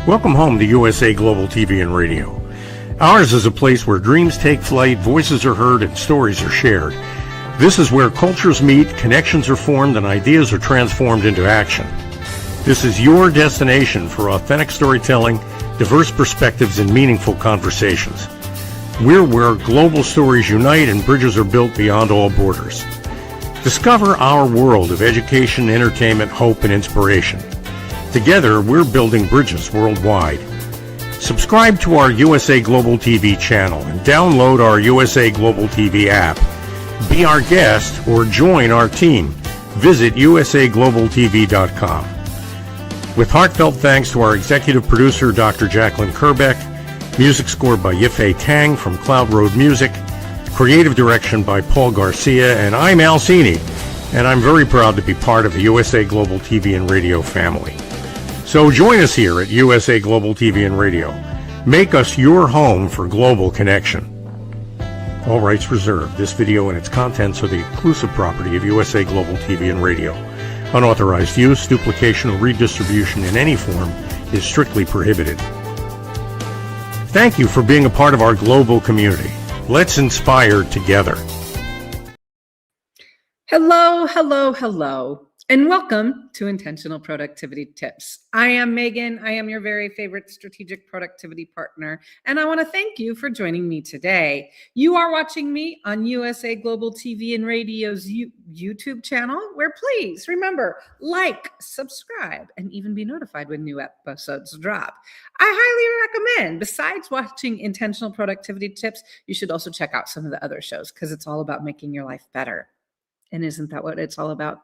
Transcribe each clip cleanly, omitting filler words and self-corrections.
Welcome home to USA Global TV and Radio. Ours is a place where dreams take flight, voices are heard, and stories are shared. This is where cultures meet, connections are formed, and ideas are transformed into action. This is your destination for authentic storytelling, diverse perspectives, and meaningful conversations. We're where global stories unite and bridges are built beyond all borders. Discover our world of education, entertainment, hope, and inspiration. Together, we're building bridges worldwide. Subscribe to our USA Global TV channel and download our USA Global TV app. Be our guest or join our team. Visit usaglobaltv.com. With heartfelt thanks to our executive producer, Dr. Jacqueline Kerbeck, music scored by Yifei Tang from Cloud Road Music, creative direction by Paul Garcia, and I'm Al Cini, and I'm very proud to be part of the USA Global TV and Radio family. So join us here at USA Global TV and Radio. Make us your home for global connection. All rights reserved. This video and its contents are the exclusive property of USA Global TV and Radio. Unauthorized use, duplication, or redistribution in any form is strictly prohibited. Thank you for being a part of our global community. Let's inspire together. Hello, hello, hello, and welcome to Intentional Productivity Tips. I am Megan. I am your very favorite strategic productivity partner, and I want to thank you for joining me today. You are watching me on USA Global TV and Radio's YouTube channel, where please remember, like, subscribe, and even be notified when new episodes drop. I highly recommend, besides watching Intentional Productivity Tips, you should also check out some of the other shows because it's all about making your life better. And isn't that what it's all about?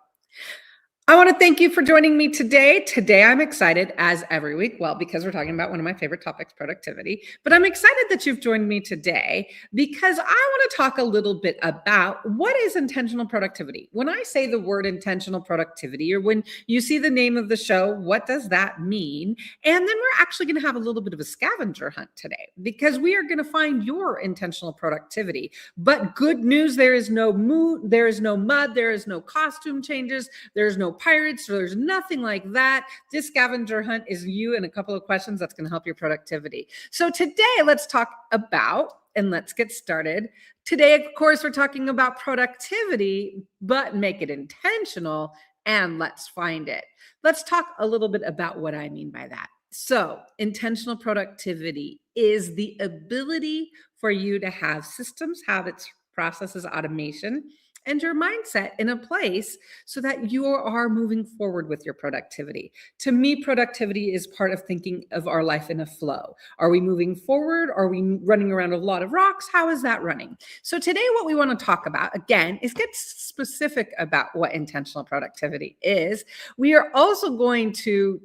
I want to thank you for joining me today. Today, I'm excited, as every week, well, because we're talking about one of my favorite topics, productivity, but I'm excited that you've joined me today because I want to talk a little bit about what is intentional productivity. When I say the word intentional productivity, or when you see the name of the show, what does that mean? And then we're actually going to have a little bit of a scavenger hunt today because we are going to find your intentional productivity. But good news, there is no mood, there is no mud, there is no costume changes, there's no pirates, so there's nothing like that. This scavenger hunt is you and a couple of questions that's going to help your productivity. So today, let's talk about, and let's get started. Today, of course, we're talking about productivity, but make it intentional, and let's find it. Let's talk a little bit about what I mean by that. So intentional productivity is the ability for you to have systems, habits, processes, automation, and your mindset in a place so that you are moving forward with your productivity. To me, productivity is part of thinking of our life in a flow. Are we moving forward? Are we running around a lot of rocks? How is that running? So today, what we want to talk about, again, is get specific about what intentional productivity is. We are also going to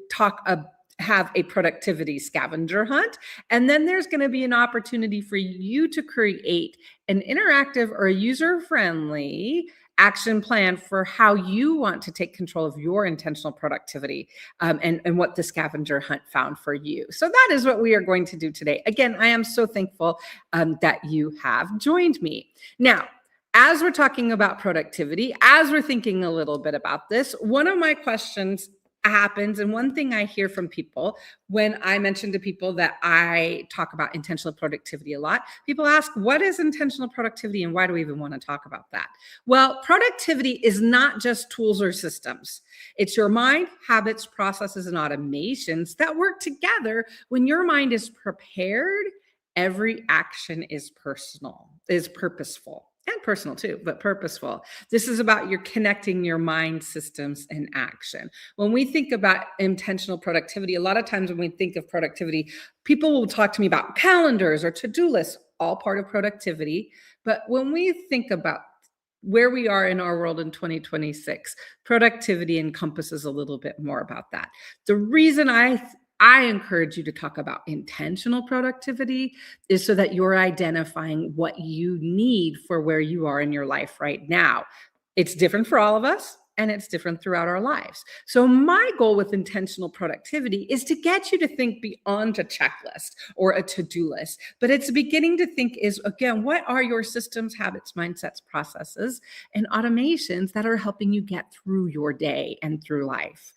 have a productivity scavenger hunt. And then there's going to be an opportunity for you to create an interactive or user-friendly action plan for how you want to take control of your intentional productivity and what the scavenger hunt found for you. So that is what we are going to do today. Again, I am so thankful that you have joined me. Now, as we're talking about productivity, as we're thinking a little bit about this, one of my questions happens. And one thing I hear from people when I mention to people that I talk about intentional productivity a lot, people ask, what is intentional productivity and why do we even want to talk about that? Well, productivity is not just tools or systems. It's your mind, habits, processes, and automations that work together. When your mind is prepared, every action is purposeful. And personal too, but purposeful. This is about your connecting your mind, systems, and action. When we think about intentional productivity, a lot of times when we think of productivity, people will talk to me about calendars or to-do lists, all part of productivity. But when we think about where we are in our world in 2026, productivity encompasses a little bit more about that. The reason I encourage you to talk about intentional productivity is so that you're identifying what you need for where you are in your life right now. It's different for all of us, and it's different throughout our lives. So my goal with intentional productivity is to get you to think beyond a checklist or a to-do list, but it's beginning to think is, again, what are your systems, habits, mindsets, processes, and automations that are helping you get through your day and through life?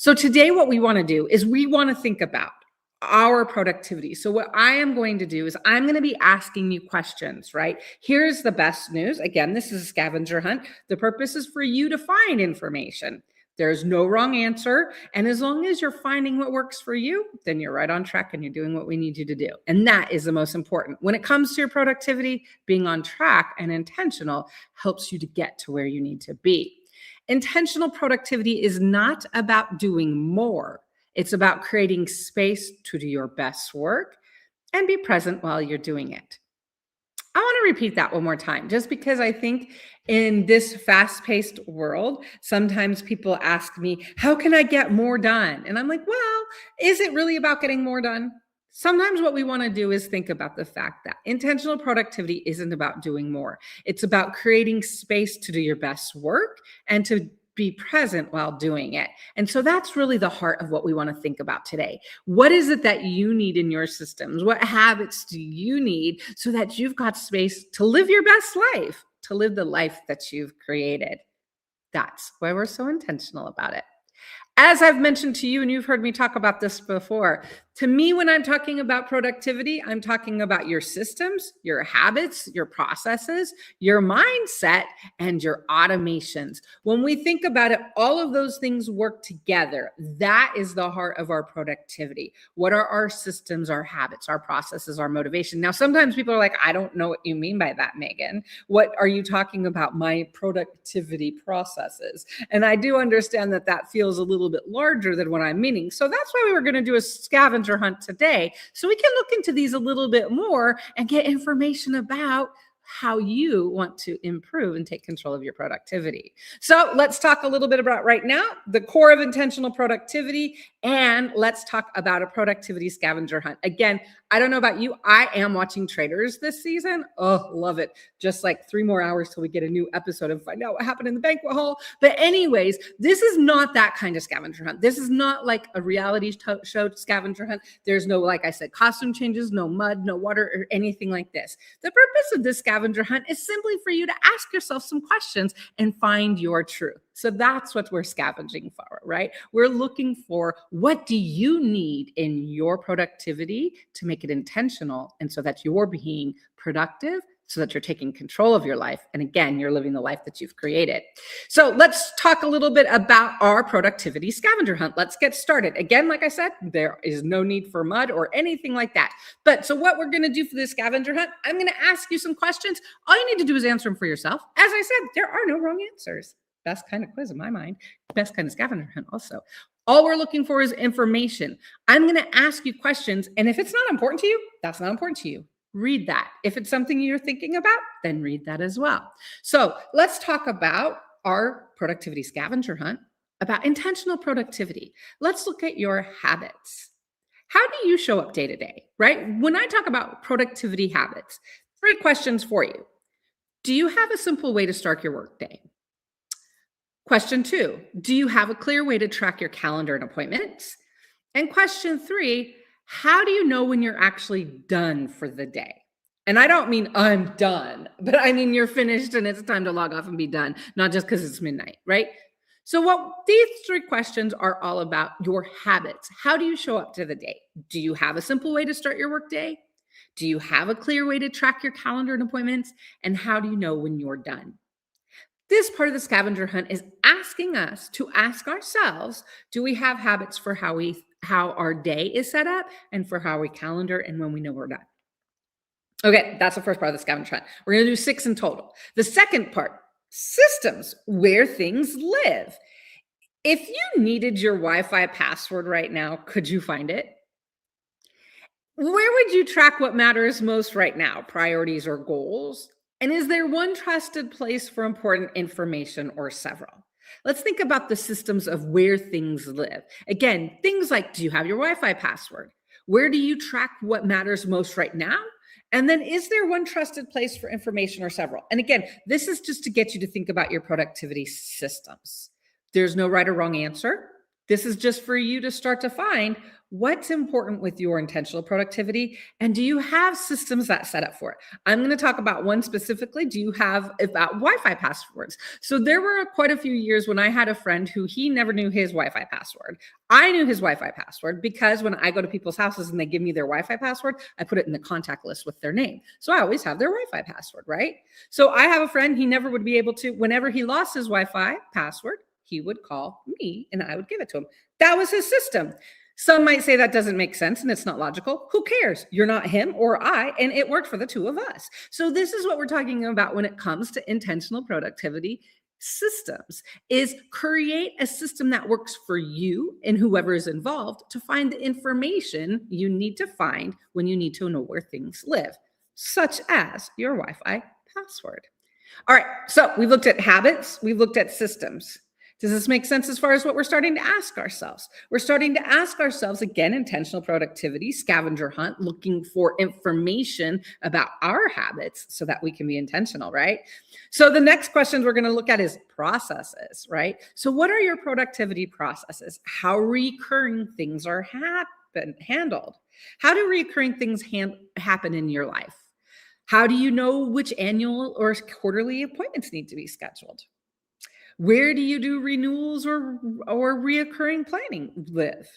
So today, what we want to do is we want to think about our productivity. So what I am going to do is I'm going to be asking you questions, right? Here's the best news. Again, this is a scavenger hunt. The purpose is for you to find information. There's no wrong answer. And as long as you're finding what works for you, then you're right on track and you're doing what we need you to do. And that is the most important. When it comes to your productivity, being on track and intentional helps you to get to where you need to be. Intentional productivity is not about doing more. It's about creating space to do your best work and be present while you're doing it. I want to repeat that one more time, just because I think in this fast-paced world, sometimes people ask me, how can I get more done? And I'm like, well, is it really about getting more done? Sometimes what we want to do is think about the fact that intentional productivity isn't about doing more. It's about creating space to do your best work and to be present while doing it. And so that's really the heart of what we want to think about today. What is it that you need in your systems? What habits do you need so that you've got space to live your best life, to live the life that you've created? That's why we're so intentional about it. As I've mentioned to you, and you've heard me talk about this before, to me, when I'm talking about productivity, I'm talking about your systems, your habits, your processes, your mindset, and your automations. When we think about it, all of those things work together. That is the heart of our productivity. What are our systems, our habits, our processes, our motivation? Now, sometimes people are like, I don't know what you mean by that, Megan. What are you talking about? My productivity processes. And I do understand that that feels a little bit larger than what I'm meaning. So that's why we were going to do a scavenger hunt today, so we can look into these a little bit more and get information about how you want to improve and take control of your productivity. So let's talk a little bit about right now, the core of intentional productivity, and let's talk about a productivity scavenger hunt. Again, I don't know about you, I am watching Traitors this season. Oh, love it. Just like 3 more hours till we get a new episode and find out what happened in the banquet hall. But anyways, this is not that kind of scavenger hunt. This is not like a reality show scavenger hunt. There's no, like I said, costume changes, no mud, no water, or anything like this. The purpose of this scavenger hunt is simply for you to ask yourself some questions and find your truth. So that's what we're scavenging for, right? We're looking for, what do you need in your productivity to make it intentional, and so that you're being productive, so that you're taking control of your life. And again, you're living the life that you've created. So let's talk a little bit about our productivity scavenger hunt. Let's get started. Again, like I said, there is no need for mud or anything like that. But so what we're going to do for this scavenger hunt, I'm going to ask you some questions. All you need to do is answer them for yourself. As I said, there are no wrong answers. Best kind of quiz in my mind. Best kind of scavenger hunt also. All we're looking for is information. I'm going to ask you questions. And if it's not important to you, that's not important to you. Read that. If it's something you're thinking about, then read that as well. So let's talk about our productivity scavenger hunt, about intentional productivity. Let's look at your habits. How do you show up day to day, right? When I talk about productivity habits, 3 questions for you. Do you have a simple way to start your workday? Question 2, do you have a clear way to track your calendar and appointments? And question 3, how do you know when you're actually done for the day? And I don't mean I'm done, but I mean you're finished and it's time to log off and be done, not just because it's midnight, right? So what these 3 questions are all about, your habits. How do you show up to the day? Do you have a simple way to start your workday? Do you have a clear way to track your calendar and appointments? And how do you know when you're done? This part of the scavenger hunt is asking us to ask ourselves, do we have habits for how our day is set up and for how we calendar and when we know we're done? Okay, that's the first part of the scavenger hunt. We're going to do 6 in total. The second part, systems, where things live. If you needed your Wi-Fi password right now, could you find it? Where would you track what matters most right now, priorities or goals? And is there one trusted place for important information or several? Let's think about the systems of where things live. Again, things like, do you have your Wi-Fi password? Where do you track what matters most right now? And then is there one trusted place for information or several? And again, this is just to get you to think about your productivity systems. There's no right or wrong answer. This is just for you to start to find, What's important with your intentional productivity? And do you have systems that set up for it? I'm going to talk about one specifically. Do you have about Wi-Fi passwords? So there were quite a few years when I had a friend who he never knew his Wi-Fi password. I knew his Wi-Fi password because when I go to people's houses and they give me their Wi-Fi password, I put it in the contact list with their name. So I always have their Wi-Fi password, right? So I have a friend, he never would be able to, whenever he lost his Wi-Fi password, he would call me and I would give it to him. That was his system. Some might say that doesn't make sense and it's not logical. Who cares? You're not him or I, and it worked for the two of us. So this is what we're talking about when it comes to intentional productivity systems, is create a system that works for you and whoever is involved to find the information you need to find when you need to know where things live, such as your Wi-Fi password. All right, so we've looked at habits, we've looked at systems. Does this make sense as far as what we're starting to ask ourselves? We're starting to ask ourselves, again, intentional productivity, scavenger hunt, looking for information about our habits so that we can be intentional, right? So the next question we're going to look at is processes, right? So what are your productivity processes? How recurring things are handled? How do recurring things happen in your life? How do you know which annual or quarterly appointments need to be scheduled? Where do you do renewals or reoccurring planning live?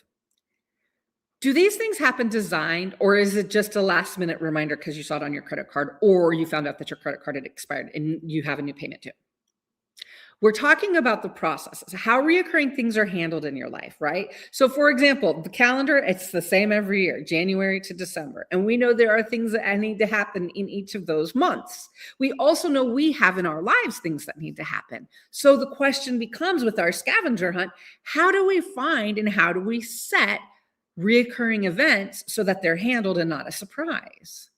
Do these things happen designed, or is it just a last minute reminder because you saw it on your credit card or you found out that your credit card had expired and you have a new payment due? We're talking about the processes, how reoccurring things are handled in your life, right? So for example, the calendar, it's the same every year, January to December. And we know there are things that need to happen in each of those months. We also know we have in our lives things that need to happen. So the question becomes with our scavenger hunt, how do we find and how do we set reoccurring events so that they're handled and not a surprise?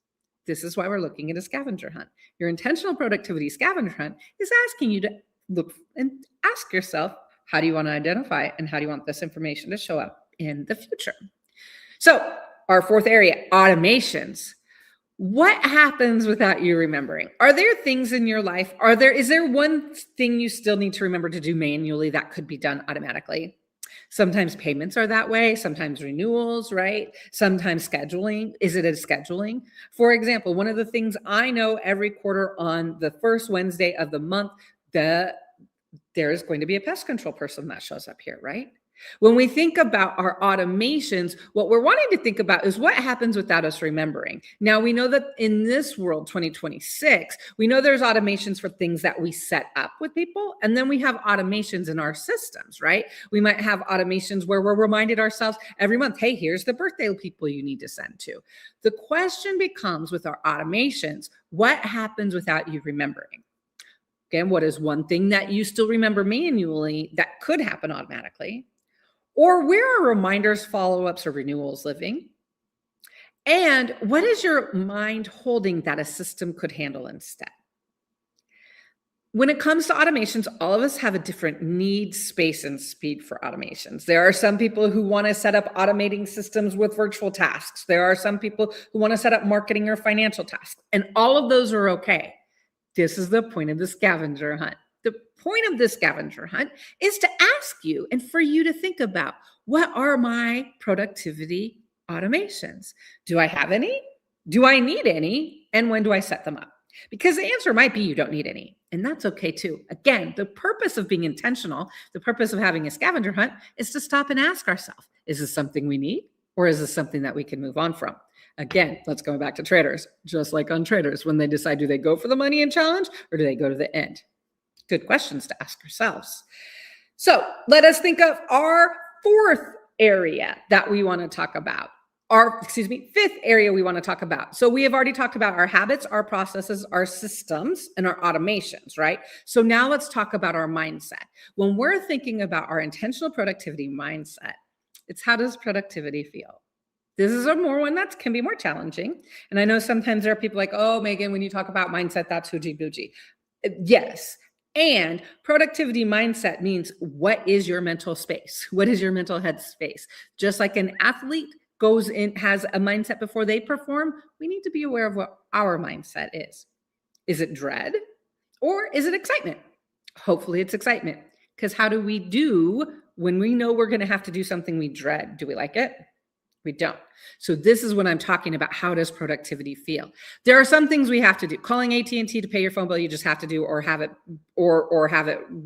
This is why we're looking at a scavenger hunt. Your intentional productivity scavenger hunt is asking you to look and ask yourself, how do you want to identify and how do you want this information to show up in the future? So our fourth area, automations. What happens without you remembering? Are there things in your life? Is there one thing you still need to remember to do manually that could be done automatically? Sometimes payments are that way, sometimes renewals, right? Sometimes scheduling. Is it a scheduling? For example, one of the things I know every quarter on the first Wednesday of the month, there is going to be a pest control person that shows up here, right? When we think about our automations, what we're wanting to think about is what happens without us remembering. Now, we know that in this world, 2026, we know there's automations for things that we set up with people, and then we have automations in our systems, right? We might have automations where we're reminded ourselves every month, hey, here's the birthday people you need to send to. The question becomes with our automations, what happens without you remembering? Again, what is one thing that you still remember manually that could happen automatically? Or where are reminders, follow-ups, or renewals living? And what is your mind holding that a system could handle instead? When it comes to automations, all of us have a different need, space, and speed for automations. There are some people who want to set up automating systems with virtual tasks. There are some people who want to set up marketing or financial tasks. And all of those are okay. This is the point of the scavenger hunt. The point of the scavenger hunt is to ask you and for you to think about, what are my productivity automations? Do I have any? Do I need any? And when do I set them up? Because the answer might be you don't need any. And that's okay too. Again, the purpose of being intentional, the purpose of having a scavenger hunt is to stop and ask ourselves, is this something we need? Or is this something that we can move on from? Again, let's go back to traders. Just like on traders, when they decide, do they go for the money and challenge or do they go to the end? Good questions to ask ourselves. So let us think of our fourth area that we want to talk about. Fifth area we want to talk about. So we have already talked about our habits, our processes, our systems, and our automations, right? So now let's talk about our mindset. When we're thinking about our intentional productivity mindset, it's how does productivity feel? This is one that can be more challenging. And I know sometimes there are people like, oh, Megan, when you talk about mindset, that's hoochie-boochie. Yes. And productivity mindset means, what is your mental space? What is your mental head space? Just like an athlete goes in, has a mindset before they perform, we need to be aware of what our mindset is. Is it dread or is it excitement? Hopefully it's excitement. Because how do we do when we know we're going to have to do something we dread? Do we like it? We don't. So this is when I'm talking about how does productivity feel. There are some things we have to do. Calling AT&T to pay your phone bill, you just have to do, or have it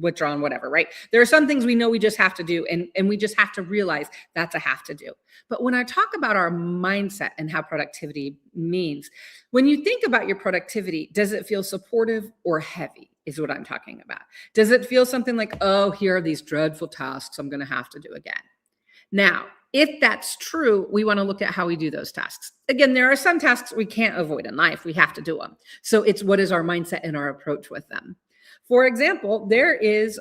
withdrawn, whatever, right? There are some things we know we just have to do, and we just have to realize that's a have to do. But when I talk about our mindset and how productivity means, when you think about your productivity, does it feel supportive or heavy is what I'm talking about. Does it feel something like, oh, here are these dreadful tasks I'm going to have to do again? Now, if that's true, we want to look at how we do those tasks. Again, there are some tasks we can't avoid in life. We have to do them. So it's what is our mindset and our approach with them. For example, there is,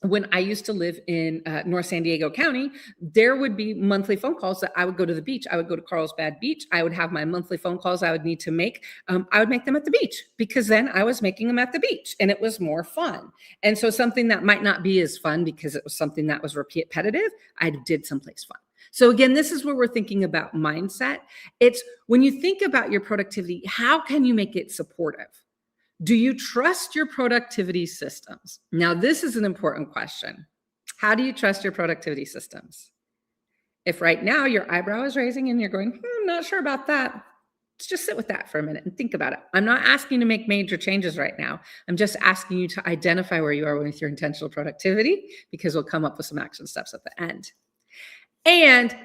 when I used to live in North San Diego County, there would be monthly phone calls that I would go to the beach. I would go to Carlsbad Beach. I would have my monthly phone calls I would need to make. I would make them at the beach because then I was making them at the beach and it was more fun. And so something that might not be as fun because it was something that was repetitive, I did someplace fun. So again, this is where we're thinking about mindset. It's when you think about your productivity, how can you make it supportive? Do you trust your productivity systems? Now, this is an important question. How do you trust your productivity systems? If right now your eyebrow is raising and you're going, I'm not sure about that, let's just sit with that for a minute and think about it. I'm not asking you to make major changes right now. I'm just asking you to identify where you are with your intentional productivity, because we'll come up with some action steps at the end. And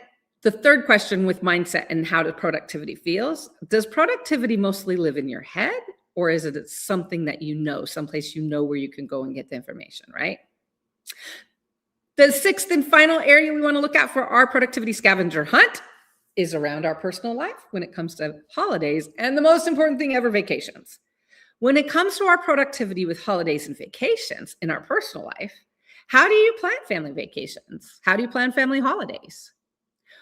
the third question with mindset and how productivity feels, does productivity mostly live in your head? Or is it something that you know, someplace you know where you can go and get the information, right? The sixth and final area we want to look at for our productivity scavenger hunt is around our personal life when it comes to holidays, and the most important thing ever, vacations. When it comes to our productivity with holidays and vacations in our personal life, how do you plan family vacations? How do you plan family holidays?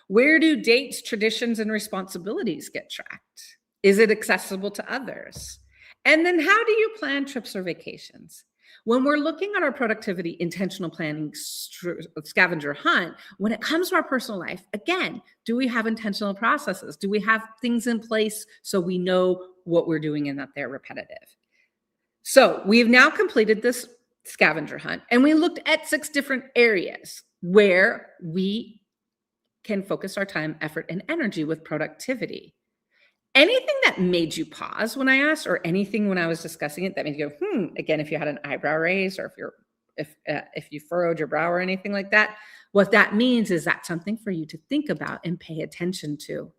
Where do dates, traditions, and responsibilities get tracked? Is it accessible to others? And then how do you plan trips or vacations? When we're looking at our productivity intentional planning scavenger hunt, when it comes to our personal life, again, do we have intentional processes? Do we have things in place so we know what we're doing and that they're repetitive? So we've now completed this scavenger hunt and we looked at 6 different areas where we can focus our time, effort, and energy with productivity. Anything that made you pause when I asked, or anything when I was discussing it that made you go, again, if you had an eyebrow raise, or if you furrowed your brow or anything like that, what that means is that's something for you to think about and pay attention to.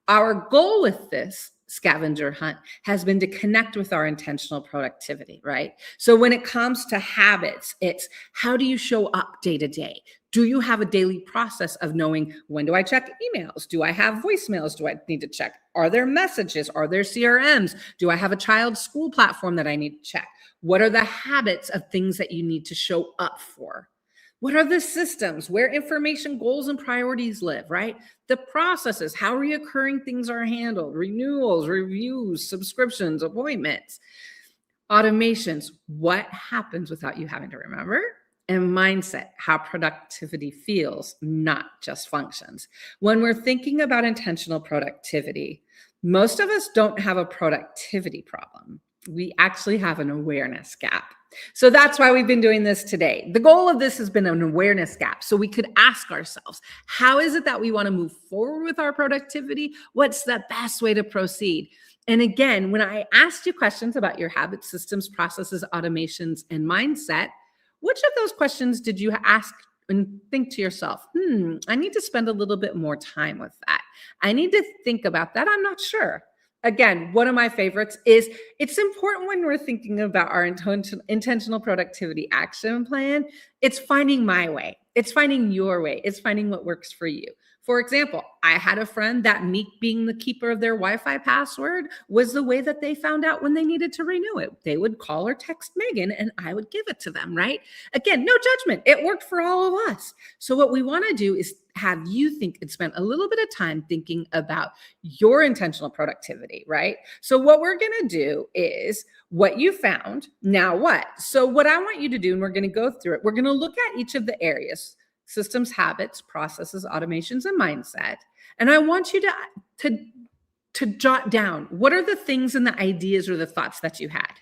Our goal with this scavenger hunt has been to connect with our intentional productivity, right? So when it comes to habits, it's how do you show up day to day? Do you have a daily process of knowing, when do I check emails? Do I have voicemails? Do I need to check? Are there messages? Are there CRMs? Do I have a child's school platform that I need to check? What are the habits of things that you need to show up for? What are the systems where information, goals, and priorities live, right? The processes, how reoccurring things are handled, renewals, reviews, subscriptions, appointments, automations, what happens without you having to remember? And mindset, how productivity feels, not just functions. When we're thinking about intentional productivity, most of us don't have a productivity problem. We actually have an awareness gap. So that's why we've been doing this today. The goal of this has been an awareness gap. So we could ask ourselves, how is it that we want to move forward with our productivity? What's the best way to proceed? And again, when I asked you questions about your habits, systems, processes, automations, and mindset, which of those questions did you ask and think to yourself, I need to spend a little bit more time with that. I need to think about that. I'm not sure. Again, one of my favorites is it's important when we're thinking about our intentional productivity action plan. It's finding my way. It's finding your way. It's finding what works for you. For example, I had a friend that me being the keeper of their Wi-Fi password was the way that they found out when they needed to renew it. They would call or text Megan and I would give it to them, right? Again, no judgment. It worked for all of us. So what we want to do is have you think and spend a little bit of time thinking about your intentional productivity, right? So what we're going to do is what you found, now what? So what I want you to do, and we're going to go through it, we're going to look at each of the areas: systems, habits, processes, automations, and mindset. And I want you to jot down, what are the things and the ideas or the thoughts that you had?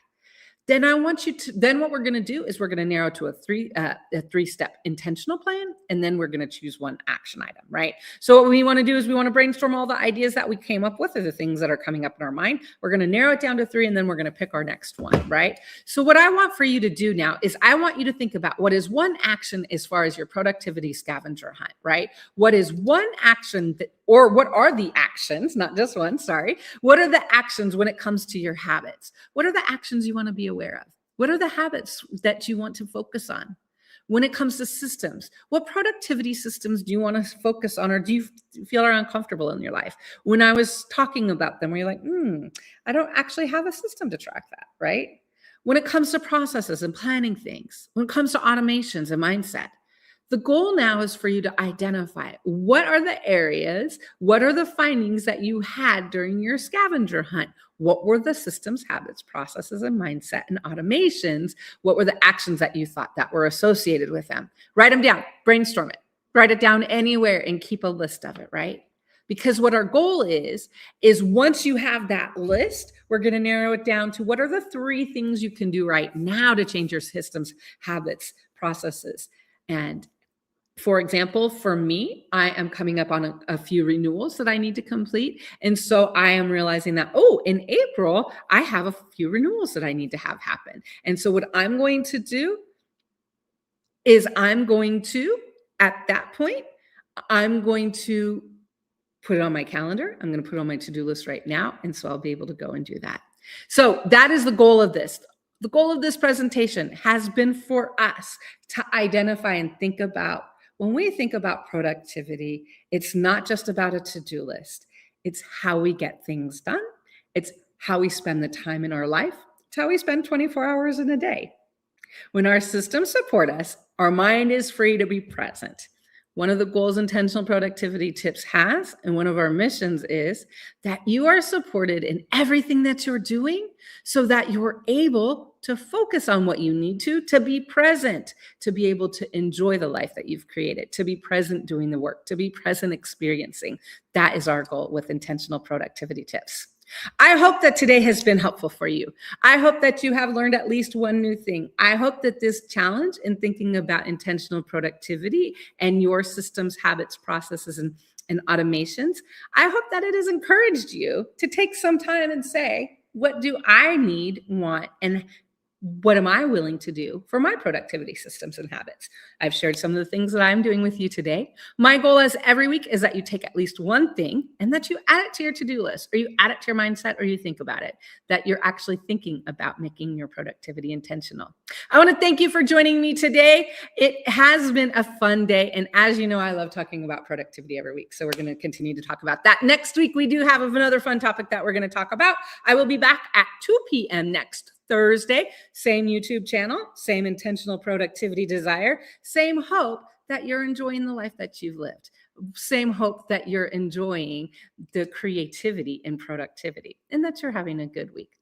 Then what we're going to do is we're going to narrow to a three-step intentional plan, and then we're going to choose one action item, right? So what we want to do is we want to brainstorm all the ideas that we came up with, or the things that are coming up in our mind. We're going to narrow it down to 3, and then we're going to pick our next one, right? So what I want for you to do now is I want you to think about what is one action as far as your productivity scavenger hunt, right? What is one action or what are the actions, not just one, sorry. What are the actions when it comes to your habits? What are the actions you want to be aware of? What are the habits that you want to focus on? When it comes to systems, what productivity systems do you want to focus on, or do you feel are uncomfortable in your life? When I was talking about them, where you're like, I don't actually have a system to track that, right? When it comes to processes and planning things, when it comes to automations and mindset, the goal now is for you to identify what are the areas, what are the findings that you had during your scavenger hunt? What were the systems, habits, processes, and mindset and automations? What were the actions that you thought that were associated with them? Write them down, brainstorm it, write it down anywhere and keep a list of it, right? Because what our goal is once you have that list, we're going to narrow it down to what are the 3 things you can do right now to change your systems, habits, processes, and for example, for me, I am coming up on a few renewals that I need to complete. And so I am realizing that, in April, I have a few renewals that I need to have happen. And so what I'm going to do is at that point, I'm going to put it on my calendar. I'm going to put it on my to-do list right now. And so I'll be able to go and do that. So that is the goal of this. The goal of this presentation has been for us to identify and think about, when we think about productivity, it's not just about a to-do list. It's how we get things done. It's how we spend the time in our life. It's how we spend 24 hours in a day. When our systems support us, our mind is free to be present. One of the goals Intentional Productivity Tips has, and one of our missions is that you are supported in everything that you're doing so that you're able to focus on what you need to be present, to be able to enjoy the life that you've created, to be present doing the work, to be present experiencing. That is our goal with Intentional Productivity Tips. I hope that today has been helpful for you. I hope that you have learned at least one new thing. I hope that this challenge in thinking about intentional productivity and your systems, habits, processes, and automations, I hope that it has encouraged you to take some time and say, what do I need, want, and what am I willing to do for my productivity systems and habits? I've shared some of the things that I'm doing with you today. My goal as every week is that you take at least one thing and that you add it to your to-do list, or you add it to your mindset, or you think about it, that you're actually thinking about making your productivity intentional. I want to thank you for joining me today. It has been a fun day. And as you know, I love talking about productivity every week. So we're going to continue to talk about that. Next week, we do have another fun topic that we're going to talk about. I will be back at 2 p.m. next Thursday, same YouTube channel, same intentional productivity desire, same hope that you're enjoying the life that you've lived, same hope that you're enjoying the creativity and productivity, and that you're having a good week.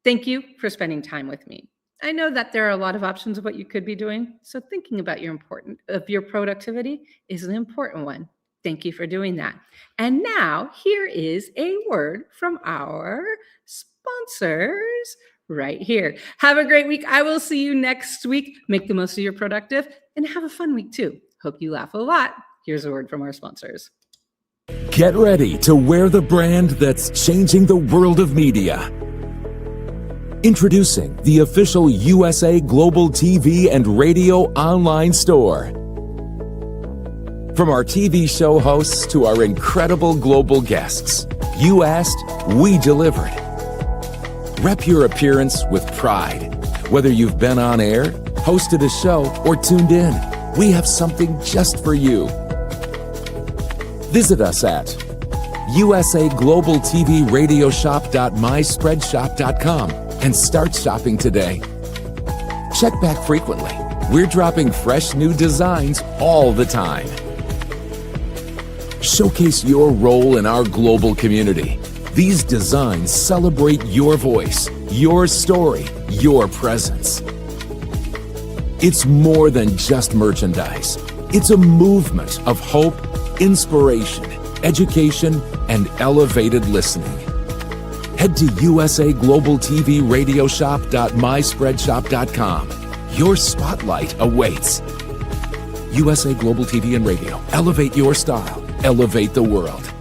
Thank you for spending time with me. I know that there are a lot of options of what you could be doing, so thinking about your productivity is an important one. Thank you for doing that. And now here is a word from our sponsors right here. Have a great week. I will see you next week. Make the most of your productive and have a fun week too. Hope you laugh a lot. Here's a word from our sponsors. Get ready to wear the brand that's changing the world of media. Introducing the official USA Global TV and Radio online store. From our TV show hosts to our incredible global guests, you asked, we delivered. Rep your appearance with pride. Whether you've been on air, hosted a show, or tuned in, we have something just for you. Visit us at usaglobaltvradioshoп.myspreadshop.com and start shopping today. Check back frequently. We're dropping fresh new designs all the time. Showcase your role in our global community. These designs celebrate your voice, your story, your presence. It's more than just merchandise. It's a movement of hope, inspiration, education, and elevated listening. Head to usaglobaltvradiosshop.myspreadshop.com. Your spotlight awaits. USA Global TV and Radio. Elevate your style. Elevate the world.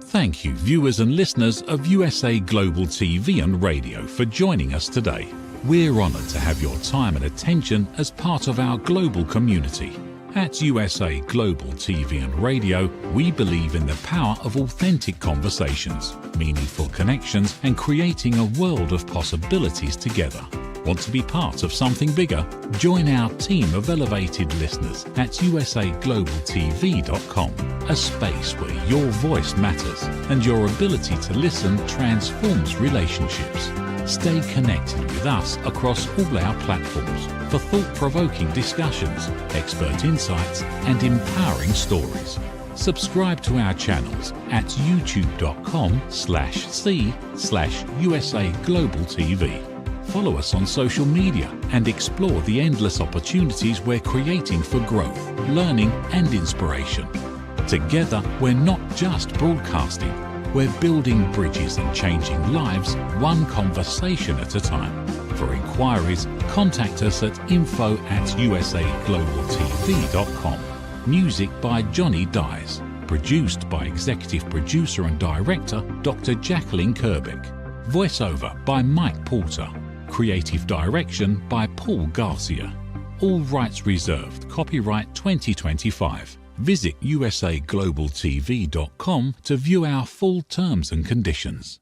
Thank you, viewers and listeners of USA Global TV and Radio, for joining us today. We're honoured to have your time and attention as part of our global community. At USA Global TV and Radio, we believe in the power of authentic conversations, meaningful connections, and creating a world of possibilities together. Want to be part of something bigger? Join our team of elevated listeners at usaglobaltv.com, a space where your voice matters and your ability to listen transforms relationships. Stay connected with us across all our platforms for thought-provoking discussions, expert insights, and empowering stories. Subscribe to our channels at youtube.com/c/USA Global TV. Follow us on social media and explore the endless opportunities we're creating for growth, learning, and inspiration. Together, we're not just broadcasting, we're building bridges and changing lives one conversation at a time. For inquiries, contact us at info@usaglobaltv.com. Music by Johnny Dyes. Produced by Executive Producer and Director Dr. Jacqueline Kerbeck. Voiceover by Mike Porter. Creative Direction by Paul Garcia. All rights reserved. Copyright 2025. Visit usaglobaltv.com to view our full terms and conditions.